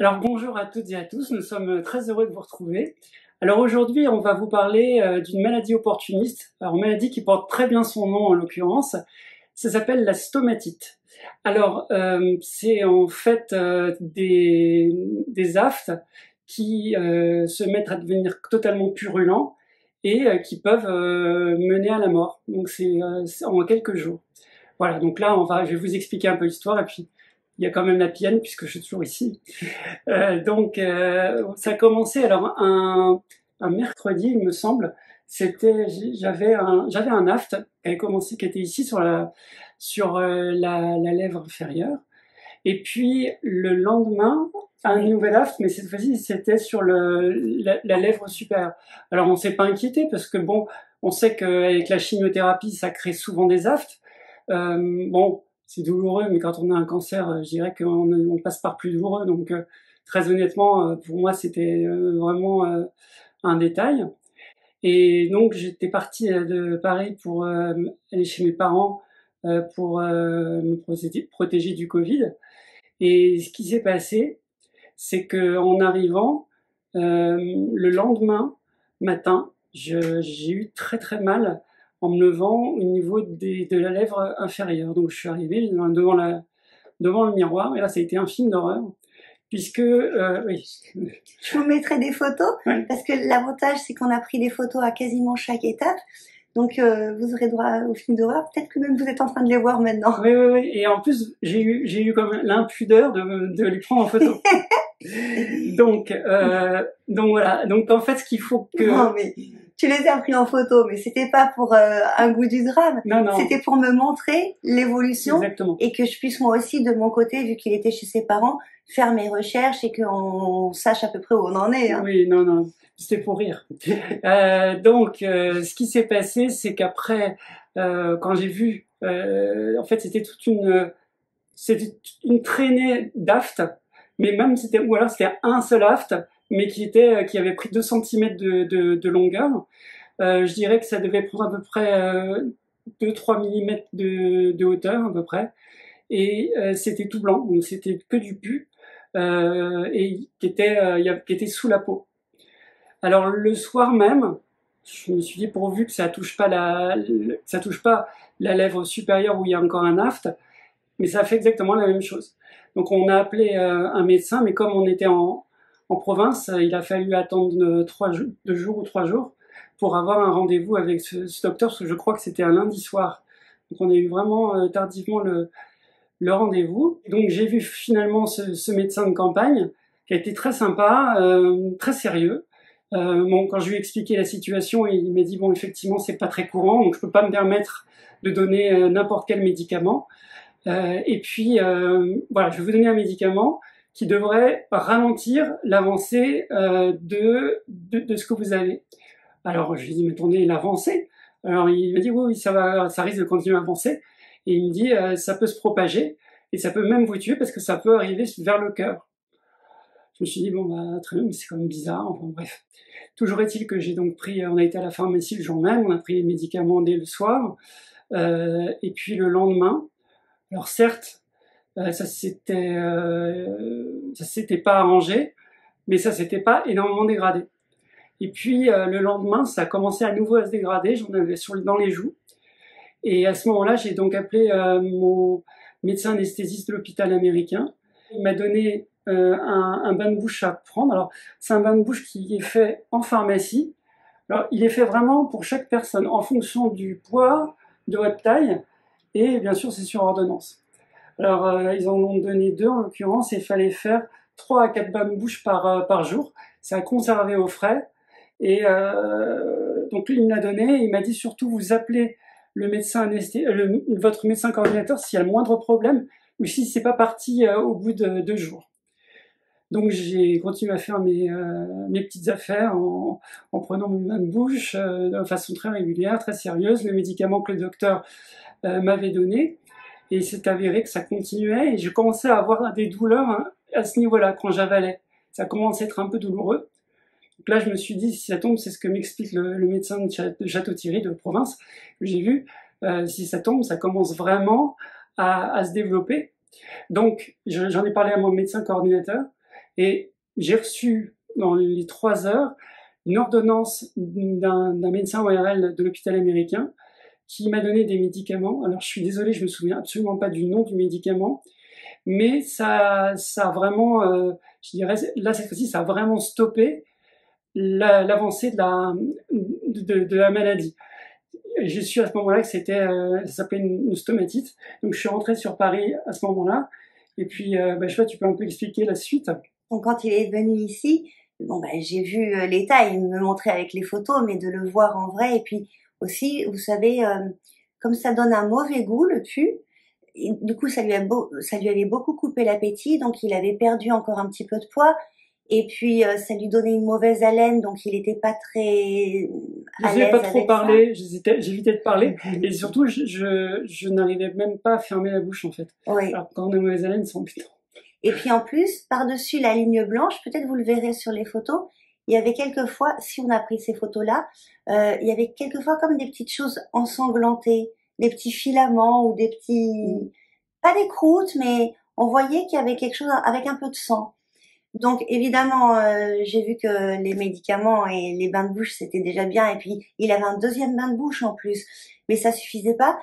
Alors bonjour à toutes et à tous, nous sommes très heureux de vous retrouver. Alors aujourd'hui on va vous parler d'une maladie opportuniste, alors une maladie qui porte très bien son nom en l'occurrence, ça s'appelle la stomatite. Alors c'est en fait des aftes qui se mettent à devenir totalement purulents et qui peuvent mener à la mort, donc c'est en quelques jours. Voilà, donc là je vais vous expliquer un peu l'histoire et puis il y a quand même la pienne puisque je suis toujours ici. Ça a commencé alors un mercredi, il me semble. J'avais un aft qui avait commencé, qui était ici sur la lèvre inférieure. Et puis le lendemain, un nouvel aft, mais cette fois-ci c'était sur la lèvre supérieure. Alors on s'est pas inquiété parce que bon, on sait qu'avec la chimiothérapie ça crée souvent des aftes. Bon, c'est douloureux, mais quand on a un cancer, je dirais qu'on passe par plus douloureux. Donc, très honnêtement, pour moi, c'était vraiment un détail. Et donc, j'étais partie de Paris pour aller chez mes parents pour me protéger du Covid. Et ce qui s'est passé, c'est qu'en arrivant, le lendemain matin, j'ai eu très très mal en me levant au niveau de la lèvre inférieure. Donc je suis arrivé devant le miroir, et là ça a été un film d'horreur, puisque... oui. Je vous mettrai des photos, Ouais. parce que l'avantage c'est qu'on a pris des photos à quasiment chaque étape. Donc vous aurez droit au film d'horreur. Peut-être que même vous êtes en train de les voir maintenant. Oui, oui, oui. Et en plus, j'ai eu comme l'impudeur de les prendre en photo. Donc voilà. Donc en fait, ce qu'il faut que... Non mais tu les as pris en photo, mais c'était pas pour un goût du drame. Non, non. C'était pour me montrer l'évolution. Exactement. Et que je puisse moi aussi, de mon côté, vu qu'il était chez ses parents, faire mes recherches et qu'on sache à peu près où on en est. Hein. Oui, non, non. C'était pour rire. Ce qui s'est passé, c'est qu'après, quand j'ai vu, en fait, c'était une traînée d'aftes, mais même ou alors c'était un seul aft, mais qui avait pris 2 cm de longueur. Je dirais que ça devait prendre à peu près 2-3 mm de hauteur à peu près, et c'était tout blanc, donc c'était que du pus, et qui était sous la peau. Alors le soir même, je me suis dit pourvu que ça touche pas la lèvre supérieure où il y a encore un aft, mais ça fait exactement la même chose. Donc on a appelé un médecin, mais comme on était en province, il a fallu attendre 2 jours ou 3 jours pour avoir un rendez-vous avec ce docteur, parce que je crois que c'était un lundi soir. Donc on a eu vraiment tardivement le rendez-vous. Donc j'ai vu finalement ce médecin de campagne qui a été très sympa, très sérieux. Bon, quand je lui ai expliqué la situation, il m'a dit bon, effectivement, c'est pas très courant, donc je peux pas me permettre de donner n'importe quel médicament. Et puis voilà, je vais vous donner un médicament qui devrait ralentir l'avancée de ce que vous avez. Alors je lui ai dit mais attendez, l'avancée. Alors il m'a dit oui, ça risque de continuer à avancer. Et il me dit ça peut se propager et ça peut même vous tuer parce que ça peut arriver vers le cœur. Je me suis dit bon bah très bien, mais c'est quand même bizarre. Enfin bref. Toujours est-il que j'ai donc on a été à la pharmacie le jour même, on a pris les médicaments dès le soir, et puis le lendemain. Alors certes, ça s'était pas arrangé, mais ça s'était pas énormément dégradé. Et puis le lendemain, ça a commencé à nouveau à se dégrader. J'en avais dans les joues. Et à ce moment-là, j'ai donc appelé mon médecin anesthésiste de l'hôpital américain. Il m'a donné un bain de bouche à prendre. Alors, c'est un bain de bouche qui est fait en pharmacie. Alors, il est fait vraiment pour chaque personne, en fonction du poids, de votre taille, et bien sûr, c'est sur ordonnance. Alors, ils en ont donné 2 en l'occurrence, et il fallait faire 3 à 4 bains de bouche par jour. C'est à conserver au frais. Et donc, lui, il me l'a donné, il m'a dit surtout, vous appelez votre médecin coordinateur s'il y a le moindre problème, ou si c'est pas parti au bout de 2 jours. Donc j'ai continué à faire mes petites affaires en prenant mon bain de bouche de façon très régulière, très sérieuse, les médicaments que le docteur m'avait donnés, et il s'est avéré que ça continuait, et je commençais à avoir des douleurs à ce niveau-là quand j'avalais. Ça commençait à être un peu douloureux. Donc là, je me suis dit, si ça tombe, c'est ce que m'explique le médecin de Château-Thierry, de province, que j'ai vu. Si ça tombe, ça commence vraiment à se développer. Donc, j'en ai parlé à mon médecin coordinateur, Et j'ai reçu dans les 3 heures une ordonnance d'un médecin ORL de l'hôpital américain qui m'a donné des médicaments. Alors je suis désolé, je me souviens absolument pas du nom du médicament, mais ça a vraiment, je dirais, là cette fois-ci, ça a vraiment stoppé l'avancée de la maladie. J'ai su à ce moment-là que ça s'appelait une stomatite. Donc je suis rentré sur Paris à ce moment-là. Et puis, je sais pas, tu peux un peu expliquer la suite. Donc quand il est venu ici, bon j'ai vu l'état, il me montrait avec les photos, mais de le voir en vrai, et puis aussi, vous savez, comme ça donne un mauvais goût le pus, et du coup ça lui avait beaucoup coupé l'appétit, donc il avait perdu encore un petit peu de poids. Et puis ça lui donnait une mauvaise haleine, donc il n'était pas très à l'aise pas trop avec parler, j'évitais de parler, et surtout je n'arrivais même pas à fermer la bouche en fait. Oui. Alors quand on a mauvaise haleine, c'est embêtant. Et puis en plus, par-dessus la ligne blanche, peut-être vous le verrez sur les photos, il y avait quelquefois, si on a pris ces photos-là, il y avait quelquefois comme des petites choses ensanglantées, des petits filaments ou des petits, pas des croûtes, mais on voyait qu'il y avait quelque chose avec un peu de sang. Donc évidemment, j'ai vu que les médicaments et les bains de bouche c'était déjà bien, et puis il avait un deuxième bain de bouche en plus, mais ça suffisait pas.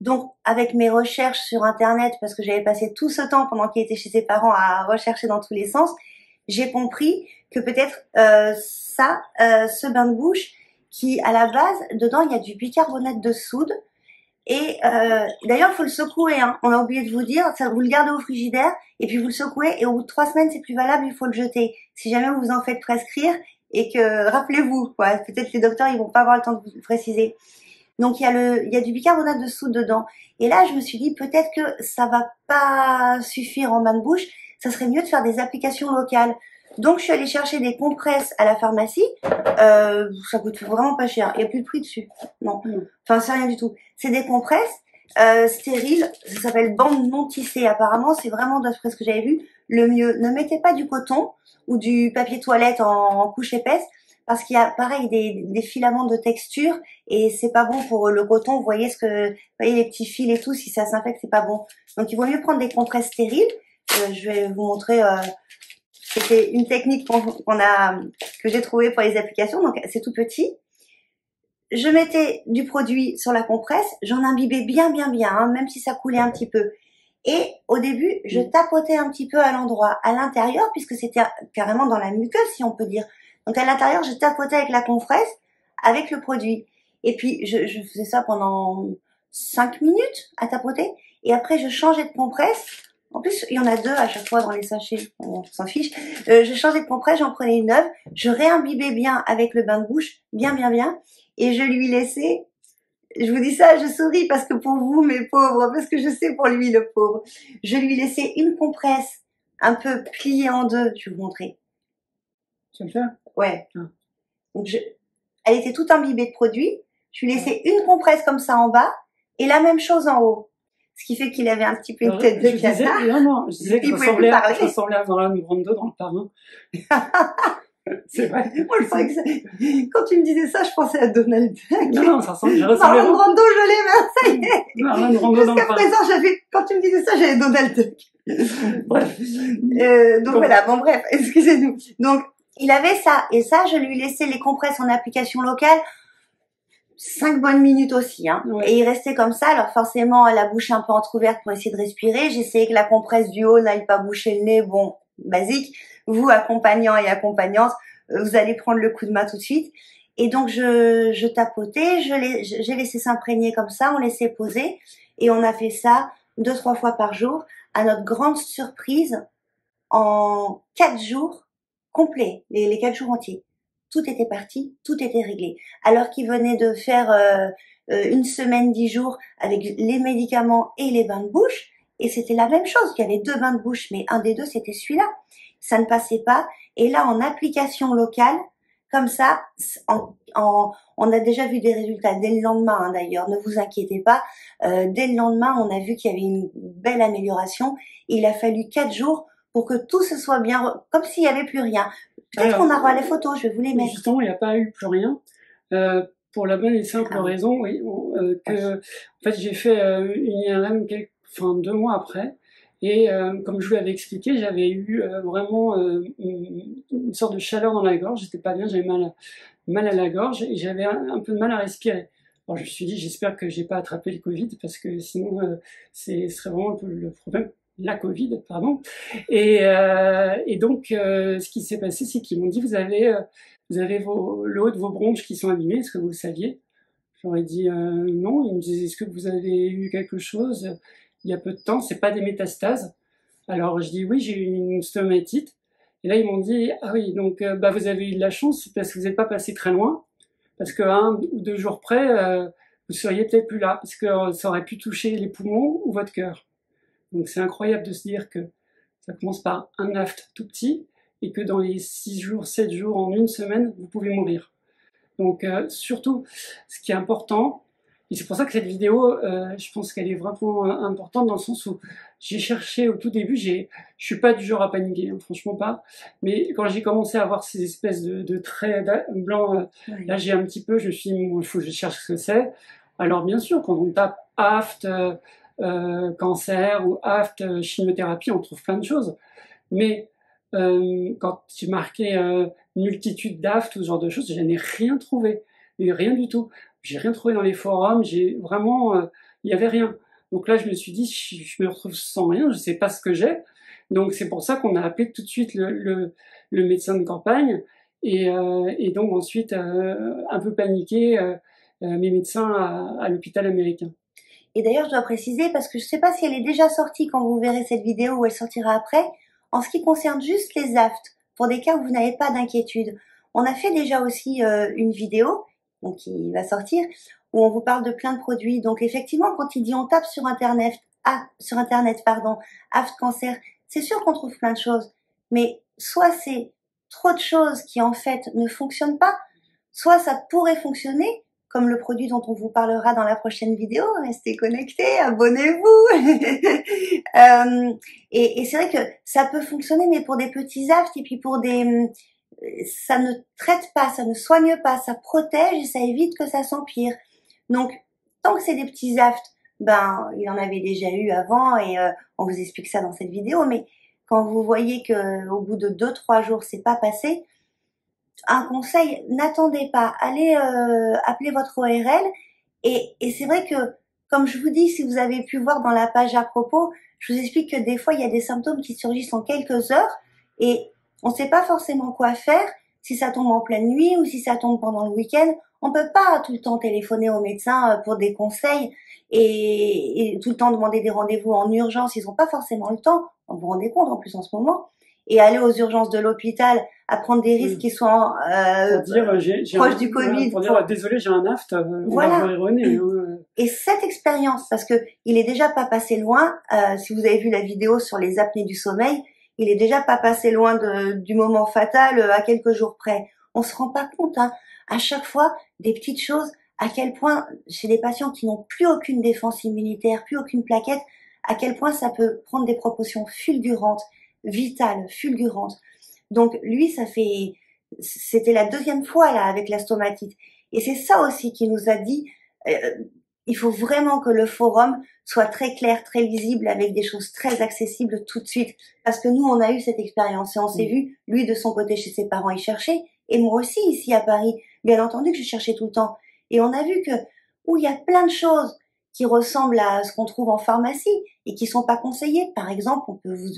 Donc avec mes recherches sur internet, parce que j'avais passé tout ce temps pendant qu'il était chez ses parents à rechercher dans tous les sens, j'ai compris que peut-être ce bain de bouche qui à la base dedans il y a du bicarbonate de soude. Et d'ailleurs, il faut le secouer. Hein. On a oublié de vous dire, ça, vous le gardez au frigidaire et puis vous le secouez. Et au bout de 3 semaines, c'est plus valable, il faut le jeter. Si jamais vous vous en faites prescrire, que rappelez-vous, quoi. Peut-être les docteurs, ils vont pas avoir le temps de vous le préciser. Donc il y a du bicarbonate de soude dedans. Et là, je me suis dit peut-être que ça va pas suffire en bain de bouche. Ça serait mieux de faire des applications locales. Donc je suis allée chercher des compresses à la pharmacie. Ça coûte vraiment pas cher. Il n'y a plus de prix dessus. Non. Enfin, c'est rien du tout. C'est des compresses stériles. Ça s'appelle bande non tissée. Apparemment, c'est vraiment, d'après ce que j'avais vu, le mieux. Ne mettez pas du coton ou du papier toilette en couche épaisse, parce qu'il y a pareil des filaments de texture et c'est pas bon pour le coton. Vous voyez les petits fils et tout, si ça s'infecte, c'est pas bon. Donc il vaut mieux prendre des compresses stériles. Je vais vous montrer. C'était une technique que j'ai trouvée pour les applications. Donc c'est tout petit. Je mettais du produit sur la compresse, j'en imbibais bien, hein, même si ça coulait un petit peu. Et au début, je tapotais un petit peu à l'endroit, à l'intérieur, puisque c'était carrément dans la muqueuse, si on peut dire. Donc à l'intérieur, je tapotais avec la compresse, avec le produit. Et puis je faisais ça pendant 5 minutes à tapoter. Et après, je changeais de compresse. En plus, il y en a 2 à chaque fois dans les sachets, on s'en fiche. Je changeais de compresse, j'en prenais une neuve, je réimbibais bien avec le bain de bouche, bien. Et je lui laissais, je vous dis ça, je souris parce que pour vous, mes pauvres, parce que je sais pour lui, le pauvre, je lui laissais une compresse un peu pliée en deux, je vais vous montrer. Tu veux le faire? Ouais. Donc elle était toute imbibée de produit, je lui laissais une compresse comme ça en bas et la même chose en haut. Ce qui fait qu'il avait un petit peu une tête de canard. Je disais que je ressemblais à Marlon Brando dans Le Parrain. C'est vrai. Moi, je croyais que quand tu me disais ça, je pensais à Donald Duck. Non, ça ressemble, je ressemblais. Marlon Brando, je l'ai, mais ça y est. Marlon Brando dans Le Parrain. Jusqu'à présent, quand tu me disais ça, j'avais Donald Duck. Bref. Donc voilà, bon bref, excusez-nous. Donc, il avait ça, et ça, je lui laissais les compresses en application locale 5 bonnes minutes aussi, hein. Ouais. Et il restait comme ça, alors forcément, la bouche un peu entrouverte pour essayer de respirer. J'essayais que la compresse du haut n'aille pas boucher le nez, bon, basique. Vous, accompagnant et accompagnante, vous allez prendre le coup de main tout de suite. Et donc, je tapotais, j'ai laissé s'imprégner comme ça, on laissait poser, et on a fait ça 2-3 fois par jour. À notre grande surprise, en 4 jours complets, les 4 jours entiers. Tout était parti, tout était réglé. Alors qu'il venait de faire 1 semaine, 10 jours avec les médicaments et les bains de bouche, et c'était la même chose. Il y avait 2 bains de bouche, mais un des 2 c'était celui-là. Ça ne passait pas. Et là, en application locale, comme ça, on a déjà vu des résultats dès le lendemain, hein, d'ailleurs. Ne vous inquiétez pas. Dès le lendemain, on a vu qu'il y avait une belle amélioration. Il a fallu 4 jours pour que tout se soit bien, comme s'il n'y avait plus rien. Peut-être qu'on aura les photos, je vais vous les mettre. Justement, il n'y a pas eu plus rien. Pour la bonne et simple raison, oui, en fait, j'ai fait une IRM 2 mois après, Et comme je vous l'avais expliqué, j'avais eu vraiment une sorte de chaleur dans la gorge, j'étais pas bien, j'avais mal à la gorge et j'avais un peu de mal à respirer. Alors je me suis dit, j'espère que j'ai pas attrapé le Covid parce que sinon ce serait vraiment un peu le problème. La Covid, pardon. Et donc, ce qui s'est passé, c'est qu'ils m'ont dit, vous avez le haut de vos bronches qui sont abîmés, est-ce que vous le saviez? J'aurais dit non. Ils me disaient, est-ce que vous avez eu quelque chose il y a peu de temps? C'est pas des métastases. Alors je dis oui, j'ai eu une stomatite. Et là ils m'ont dit, ah oui, donc bah, vous avez eu de la chance parce que vous n'êtes pas passé très loin, parce que 1 ou 2 jours près, vous seriez peut-être plus là, parce que ça aurait pu toucher les poumons ou votre cœur. Donc c'est incroyable de se dire que ça commence par un aft tout petit et que dans les 6 jours, 7 jours, en une semaine, vous pouvez mourir. Donc surtout, ce qui est important, et c'est pour ça que cette vidéo, je pense qu'elle est vraiment importante dans le sens où j'ai cherché au tout début, je suis pas du genre à paniquer, hein, franchement pas, mais quand j'ai commencé à avoir ces espèces de traits blancs, Oui. là j'ai un petit peu, je me suis dit, il faut que je cherche ce que c'est. Alors bien sûr, quand on tape aft, cancer ou aft, chimiothérapie, on trouve plein de choses, mais quand j'ai marqué multitude d'aft ou ce genre de choses, je n'ai rien trouvé, et rien du tout. J'ai rien trouvé dans les forums, j'ai vraiment, il y avait rien. Donc là, je me suis dit, je me retrouve sans rien, je sais pas ce que j'ai. Donc c'est pour ça qu'on a appelé tout de suite le médecin de campagne, et donc ensuite, un peu paniqué, mes médecins à l'hôpital américain. Et d'ailleurs, je dois préciser, parce que je ne sais pas si elle est déjà sortie quand vous verrez cette vidéo ou elle sortira après, en ce qui concerne juste les aftes, pour des cas où vous n'avez pas d'inquiétude. On a fait déjà aussi une vidéo, donc qui va sortir, où on vous parle de plein de produits. Donc effectivement, quand il dit on tape sur Internet, aft cancer, c'est sûr qu'on trouve plein de choses. Mais soit c'est trop de choses qui en fait ne fonctionnent pas, soit ça pourrait fonctionner, comme le produit dont on vous parlera dans la prochaine vidéo. Restez connectés, abonnez-vous. Et c'est vrai que ça peut fonctionner, mais pour des petits aftes et puis pour ça ne traite pas, ça ne soigne pas, ça protège et ça évite que ça s'empire. Donc, tant que c'est des petits aftes, ben, il en avait déjà eu avant et on vous explique ça dans cette vidéo, mais quand vous voyez que au bout de 2-3 jours, c'est pas passé, un conseil, n'attendez pas, allez appeler votre ORL et c'est vrai que, comme je vous dis, si vous avez pu voir dans la page à propos, je vous explique que des fois il y a des symptômes qui surgissent en quelques heures et on ne sait pas forcément quoi faire, si ça tombe en pleine nuit ou si ça tombe pendant le week-end. On peut pas tout le temps téléphoner au médecin pour des conseils et tout le temps demander des rendez-vous en urgence, ils n'ont pas forcément le temps, vous vous rendez compte en plus en ce moment, et aller aux urgences de l'hôpital à prendre des risques qui sont proches du Covid. Pour dire désolé, j'ai un aft, on va vous erroner. Et cette expérience, parce que il est déjà pas passé loin, si vous avez vu la vidéo sur les apnées du sommeil, il est déjà pas passé loin du moment fatal à quelques jours près. On se rend pas compte, hein, à chaque fois, des petites choses, à quel point, chez des patients qui n'ont plus aucune défense immunitaire, plus aucune plaquette, à quel point ça peut prendre des proportions fulgurantes, vitales, fulgurantes. Donc lui, c'était la 2e fois là avec la stomatite. Et c'est ça aussi qui nous a dit, il faut vraiment que le forum soit très clair, très lisible, avec des choses très accessibles tout de suite. Parce que nous, on a eu cette expérience et on s'est vu, lui de son côté chez ses parents, il cherchait, et moi aussi ici à Paris, bien entendu que je cherchais tout le temps. Et on a vu que, il y a plein de choses qui ressemblent à ce qu'on trouve en pharmacie et qui sont pas conseillées. Par exemple, on peut vous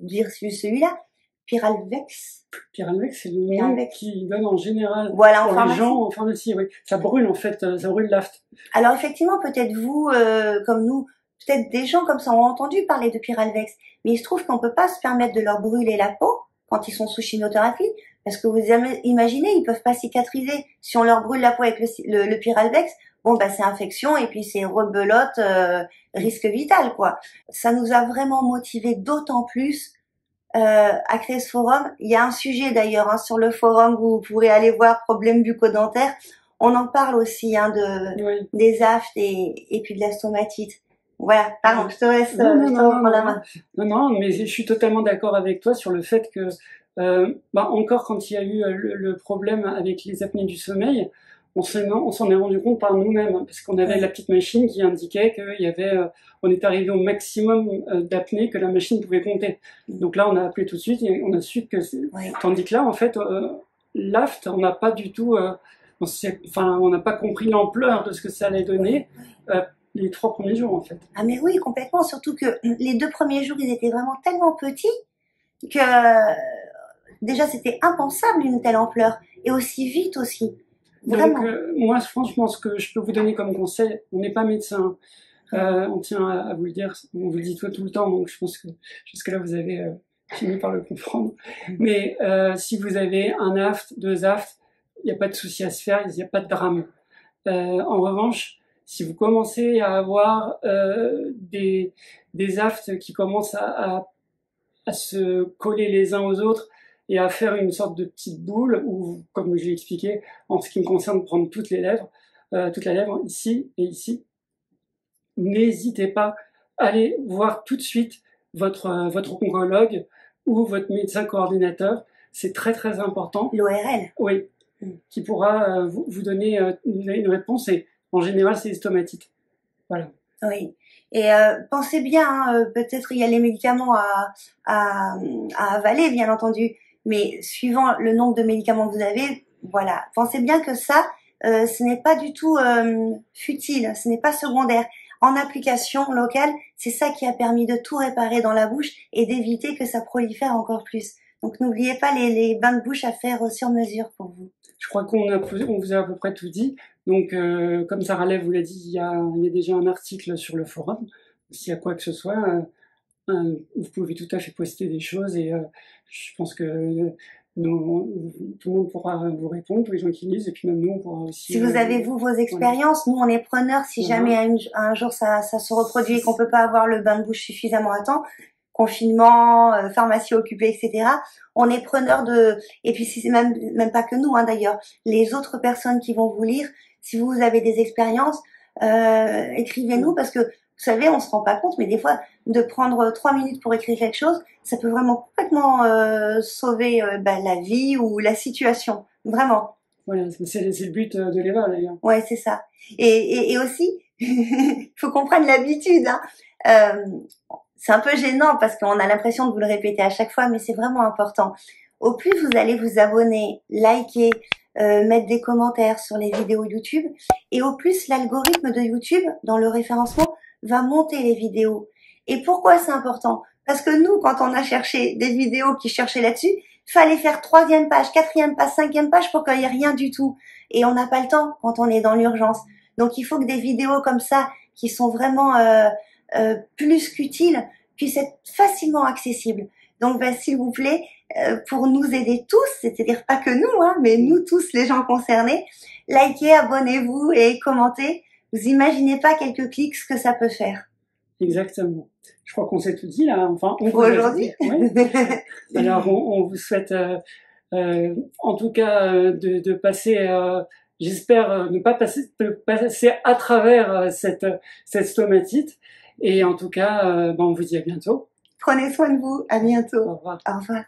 dire celui-là, Pyralvex. Pyralvex, c'est le nom qui donne en général voilà, pour les gens en pharmacie. Oui. Ça brûle en fait, ça brûle l'aft. Alors effectivement, peut-être vous, comme nous, peut-être des gens comme ça ont entendu parler de Pyralvex, mais il se trouve qu'on peut pas se permettre de leur brûler la peau quand ils sont sous chimiothérapie, parce que vous imaginez, ils peuvent pas cicatriser. Si on leur brûle la peau avec le Pyralvex, bon bah c'est infection et puis c'est rebelote, risque vital quoi. Ça nous a vraiment motivés d'autant plus à créer ce forum. Il y a un sujet d'ailleurs hein, sur le forum, vous pourrez aller voir, problème bucco-dentaire. On en parle aussi hein, des aftes et puis de la stomatite. Voilà, pardon, je te laisse reprendre la main. Non, mais je suis totalement d'accord avec toi sur le fait que, encore quand il y a eu le problème avec les apnées du sommeil, on s'en est rendu compte par nous-mêmes, hein, parce qu'on avait la petite machine qui indiquait qu'il y avait, on est arrivé au maximum d'apnée que la machine pouvait compter. Donc là, on a appelé tout de suite et on a su que tandis que là, en fait, l'aft, on n'a pas du tout, on n'a pas compris l'ampleur de ce que ça allait donner les 3 premiers jours, en fait. Ah mais oui, complètement. Surtout que les 2 premiers jours, ils étaient vraiment tellement petits que déjà c'était impensable une telle ampleur et aussi vite aussi. Vraiment. Donc moi, franchement, ce que je peux vous donner comme conseil, on n'est pas médecin, on tient à vous le dire, on vous le dit tout le temps, donc je pense que jusque-là vous avez fini par le comprendre. Mais si vous avez un aft, 2 afts, il n'y a pas de souci à se faire, il n'y a pas de drame. En revanche, si vous commencez à avoir des afts qui commencent à se coller les uns aux autres et à faire une sorte de petite boule, ou comme je l'ai expliqué, en ce qui me concerne, prendre toute la lèvre, ici et ici, n'hésitez pas, allez voir tout de suite votre oncologue ou votre médecin coordinateur, c'est très très important. L'ORL. Oui, qui pourra vous donner une réponse, et en général c'est les stomatites. Voilà. Oui. Et pensez bien, hein, peut-être il y a les médicaments à avaler, bien entendu, mais suivant le nombre de médicaments que vous avez, voilà, pensez bien que ça, ce n'est pas du tout futile, ce n'est pas secondaire. En application locale, c'est ça qui a permis de tout réparer dans la bouche et d'éviter que ça prolifère encore plus. Donc n'oubliez pas les bains de bouche à faire sur mesure pour vous. Je crois qu'on vous a à peu près tout dit. Donc, comme Sarah Lev vous l'a dit, il y a déjà un article sur le forum. S'il y a quoi que ce soit, vous pouvez tout à fait poster des choses, et je pense que tout le monde pourra vous répondre, tous les gens qui lisent, et puis même nous, on pourra aussi... Si vous avez, vos expériences, nous, on est preneurs. Si jamais un jour ça se reproduit et qu'on peut pas avoir le bain de bouche suffisamment à temps, confinement, pharmacie occupée, etc. On est preneur de, et puis si c'est même pas que nous, hein, d'ailleurs, les autres personnes qui vont vous lire, si vous avez des expériences, écrivez-nous, parce que vous savez, on se rend pas compte, mais des fois, de prendre 3 minutes pour écrire quelque chose, ça peut vraiment complètement sauver la vie ou la situation, vraiment. Voilà, c'est le but de l'EVA, d'ailleurs. Ouais, c'est ça. Et aussi, il faut qu'on prenne l'habitude, hein. C'est un peu gênant parce qu'on a l'impression de vous le répéter à chaque fois, mais c'est vraiment important. Au plus vous allez vous abonner, liker, mettre des commentaires sur les vidéos YouTube, et au plus l'algorithme de YouTube, dans le référencement, va monter les vidéos. Et pourquoi c'est important? Parce que nous, quand on a cherché des vidéos qui cherchaient là-dessus, fallait faire 3e page, 4e page, 5e page pour qu'il n'y ait rien du tout. Et on n'a pas le temps quand on est dans l'urgence. Donc il faut que des vidéos comme ça, qui sont vraiment plus qu'utiles, puissent être facilement accessibles. Donc s'il vous plaît, pour nous aider tous, c'est-à-dire pas que nous, hein, mais nous tous les gens concernés, likez, abonnez-vous et commentez. Vous imaginez pas quelques clics ce que ça peut faire. Exactement. Je crois qu'on s'est tout dit là. Enfin, pour aujourd'hui. Ouais. Alors on vous souhaite en tout cas de passer, j'espère ne pas passer à travers cette stomatite, et en tout cas on vous dit à bientôt. Prenez soin de vous, à bientôt. Au revoir. Au revoir.